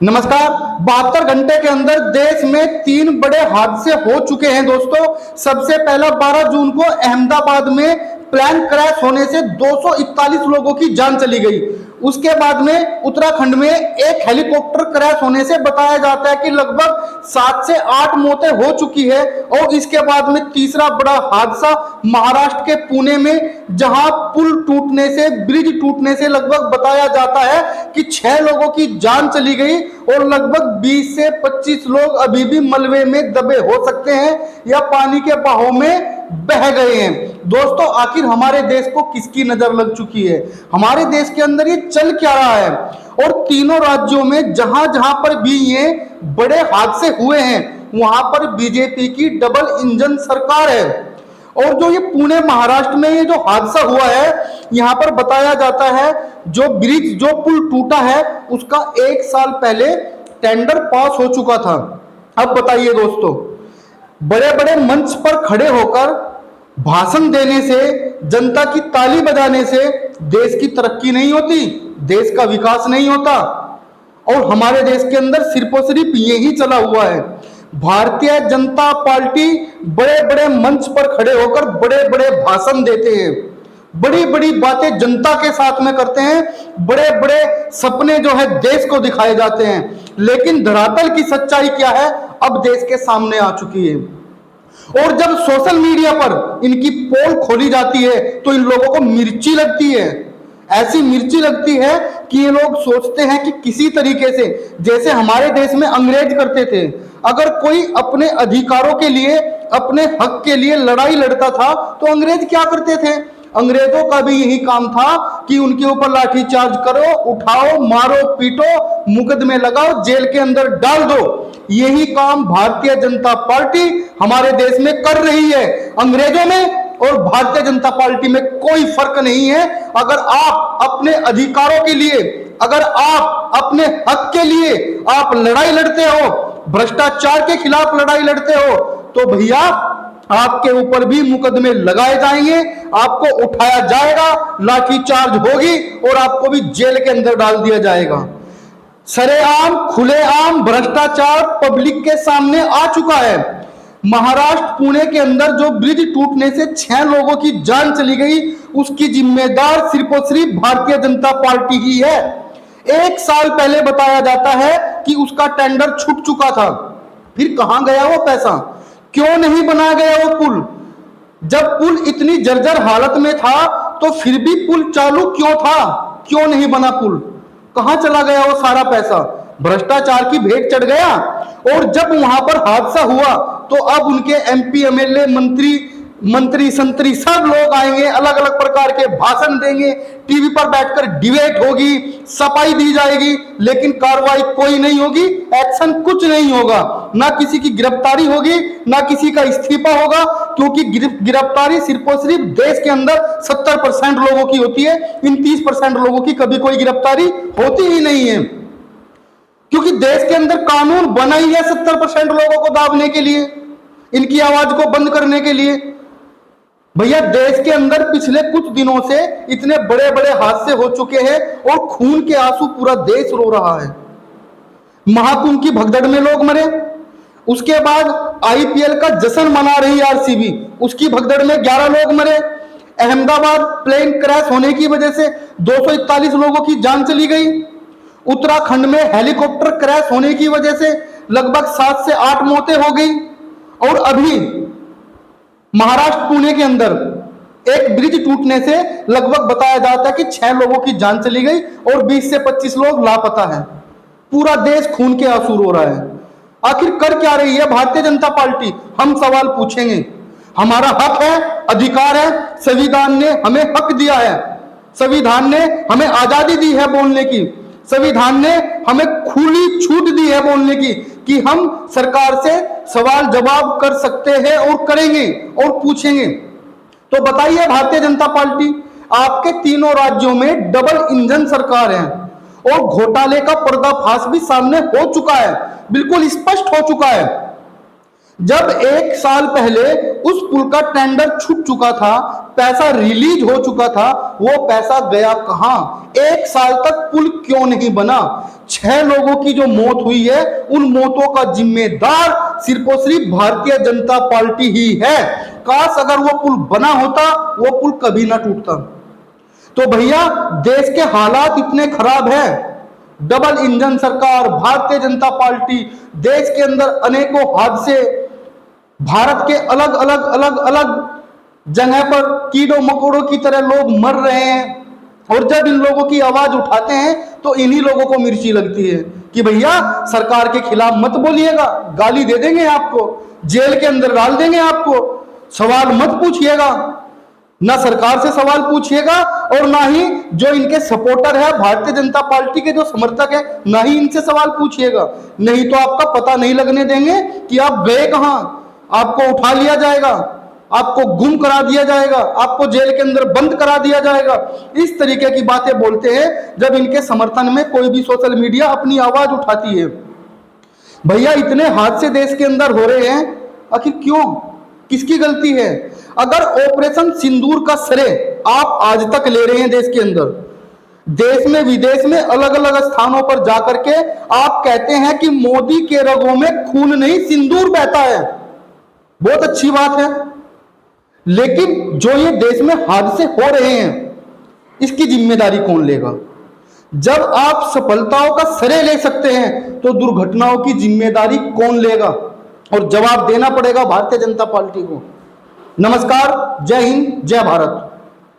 नमस्कार। 72 घंटे के अंदर देश में 3 बड़े हादसे हो चुके हैं दोस्तों। सबसे पहला 12 जून को अहमदाबाद में प्लेन क्रैश होने से 241 लोगों की जान चली गई। उसके बाद में उत्तराखंड में एक हेलीकॉप्टर क्रैश होने से बताया जाता है कि लगभग 7 से 8 मौतें हो चुकी है। और इसके बाद में तीसरा बड़ा हादसा महाराष्ट्र के पुणे में, जहां पुल टूटने से, ब्रिज टूटने से लगभग बताया जाता है कि 6 लोगों की जान चली गई और लगभग 20 से 25 लोग अभी भी मलबे में दबे हो सकते हैं या पानी के बहाव में बह गए हैं। दोस्तों, आखिर हमारे देश को किसकी नजर लग चुकी है? हमारे देश के अंदर ये चल क्या रहा है? और तीनों राज्यों में जहां जहां पर भी ये बड़े हादसे हुए हैं, वहां पर बीजेपी की डबल इंजन सरकार है। और जो ये पुणे महाराष्ट्र में ये जो हादसा हुआ है, यहां पर बताया जाता है जो ब्रिज, जो पुल टूटा है, उसका 1 साल पहले टेंडर पास हो चुका था। अब बताइए दोस्तों, बड़े बड़े मंच पर खड़े होकर भाषण देने से, जनता की ताली बजाने से देश की तरक्की नहीं होती, देश का विकास नहीं होता। और हमारे देश के अंदर सिर्फ और सिर्फ यही चला हुआ है। भारतीय जनता पार्टी बड़े बड़े मंच पर खड़े होकर बड़े बड़े भाषण देते हैं, बड़ी बड़ी बातें जनता के साथ में करते हैं, बड़े बड़े सपने जो है देश को दिखाए जाते हैं। लेकिन धरातल की सच्चाई क्या है, अब देश के सामने आ चुकी है। और जब सोशल मीडिया पर इनकी पोल खोली जाती है तो इन लोगों को मिर्ची लगती है। ऐसी मिर्ची लगती है कि ये लोग सोचते हैं कि किसी तरीके से, जैसे हमारे देश में अंग्रेज करते थे, अगर कोई अपने अधिकारों के लिए, अपने हक के लिए लड़ाई लड़ता था तो अंग्रेज क्या करते थे? अंग्रेजों का भी यही काम था कि उनके ऊपर लाठीचार्ज करो, उठाओ, मारो, पीटो, मुकदमे लगाओ, जेल के अंदर डाल दो। यही काम भारतीय जनता पार्टी हमारे देश में कर रही है। अंग्रेजों में और भारतीय जनता पार्टी में कोई फर्क नहीं है। अगर आप अपने अधिकारों के लिए, अगर आप अपने हक के लिए आप लड़ाई लड़ते हो, भ्रष्टाचार के खिलाफ लड़ाई लड़ते हो, तो भैया आपके ऊपर भी मुकदमे लगाए जाएंगे, आपको उठाया जाएगा, लाठीचार्ज होगी और आपको भी जेल के अंदर डाल दिया जाएगा। सरेआम, खुलेआम भ्रष्टाचार पब्लिक के सामने आ चुका है। महाराष्ट्र पुणे के अंदर जो ब्रिज टूटने से 6 लोगों की जान चली गई, उसकी जिम्मेदार सिर्फ और सिर्फ भारतीय जनता पार्टी ही है। 1 साल पहले बताया जाता है कि उसका टेंडर छूट चुका था। फिर कहां गया वो पैसा? क्यों नहीं बना गया वो पुल? जब पुल इतनी जर्जर हालत में था तो फिर भी पुल चालू क्यों था? क्यों नहीं बना पुल? कहां चला गया वो सारा पैसा? भ्रष्टाचार की भेंट चढ़ गया। और जब वहां पर हादसा हुआ तो अब उनके एमपी, एमएलए, मंत्री संतरी सब लोग आएंगे, अलग अलग प्रकार के भाषण देंगे, टीवी पर बैठकर डिबेट होगी, सफाई दी जाएगी, लेकिन कार्रवाई कोई नहीं होगी, एक्शन कुछ नहीं होगा। ना किसी की गिरफ्तारी होगी, ना किसी का इस्तीफा होगा, क्योंकि गिरफ्तारी सिर्फ और सिर्फ देश के अंदर 70% लोगों की होती है। इन 30% लोगों की कभी कोई गिरफ्तारी होती ही नहीं है, क्योंकि देश के अंदर कानून बना ही है 70% लोगों को दाबने के लिए, इनकी आवाज को बंद करने के लिए। भैया, देश के अंदर पिछले कुछ दिनों से इतने बड़े बड़े हादसे हो चुके हैं और खून के आंसू पूरा देश रो रहा है। महाकुंभ की भगदड़ में लोग मरे, उसके बाद आईपीएल का जश्न मना रही आरसीबी, उसकी भगदड़ में 11 लोग मरे। अहमदाबाद प्लेन क्रैश होने की वजह से 241 लोगों की जान चली गई। उत्तराखंड में हेलीकॉप्टर क्रैश होने की वजह से लगभग 7 से 8 मौतें हो गई। और अभी महाराष्ट्र पुणे के अंदर एक ब्रिज टूटने से लगभग बताया जाता है कि 6 लोगों की जान चली गई और 20 से 25 लोग लापता हैं। पूरा देश खून के आंसू रो रहा है। आखिर कर क्या रही है भारतीय जनता पार्टी? हम सवाल पूछेंगे। हमारा हक है, अधिकार है, संविधान ने हमें हक दिया है, संविधान ने हमें आजादी दी है बोलने की, संविधान ने हमें खुली छूट दी है बोलने की कि हम सरकार से सवाल जवाब कर सकते हैं और करेंगे और पूछेंगे। तो बताइए भारतीय जनता पार्टी, आपके तीनों राज्यों में डबल इंजन सरकार है और घोटाले का पर्दाफाश भी सामने हो चुका है, बिल्कुल स्पष्ट हो चुका है। जब 1 साल पहले उस पुल का टेंडर छूट चुका था, पैसा रिलीज हो चुका था, वो पैसा गया कहां? 1 साल तक पुल क्यों नहीं बना? 6 लोगों की जो मौत हुई है, उन मौतों का जिम्मेदार सिर्फ और सिर्फ भारतीय जनता पार्टी ही है। काश अगर वो पुल बना होता, वो पुल कभी ना टूटता। तो भैया देश के हालात इतने खराब हैं, डबल इंजन सरकार, भारतीय जनता पार्टी, देश के अंदर अनेकों हादसे, भारत के अलग अलग जगह पर कीड़ों मकोड़ों की तरह लोग मर रहे हैं। और जब इन लोगों की आवाज उठाते हैं तो इन्हीं लोगों को मिर्ची लगती है कि भैया सरकार के खिलाफ मत बोलिएगा, गाली दे देंगे आपको, जेल के अंदर डाल देंगे आपको, सवाल मत पूछिएगा। ना सरकार से सवाल पूछिएगा और ना ही जो इनके सपोर्टर है, भारतीय जनता पार्टी के जो समर्थक है, ना ही इनसे सवाल पूछिएगा। नहीं तो आपका पता नहीं लगने देंगे कि आप गए कहां। आपको उठा लिया जाएगा, आपको गुम करा दिया जाएगा, आपको जेल के अंदर बंद करा दिया जाएगा। इस तरीके की बातें बोलते हैं जब इनके समर्थन में कोई भी सोशल मीडिया अपनी आवाज उठाती है। भैया इतने हादसे देश के अंदर हो रहे हैं, आखिर क्यों? किसकी गलती है? अगर ऑपरेशन सिंदूर का श्रेय आप आज तक ले रहे हैं देश के अंदर, देश में विदेश में अलग अलग स्थानों पर जाकर के आप कहते हैं कि मोदी के रगों में खून नहीं सिंदूर बहता है, बहुत अच्छी बात है। लेकिन जो ये देश में हादसे हो रहे हैं, इसकी जिम्मेदारी कौन लेगा? जब आप सफलताओं का श्रेय ले सकते हैं तो दुर्घटनाओं की जिम्मेदारी कौन लेगा? और जवाब देना पड़ेगा भारतीय जनता पार्टी को। नमस्कार, जय हिंद, जय भारत।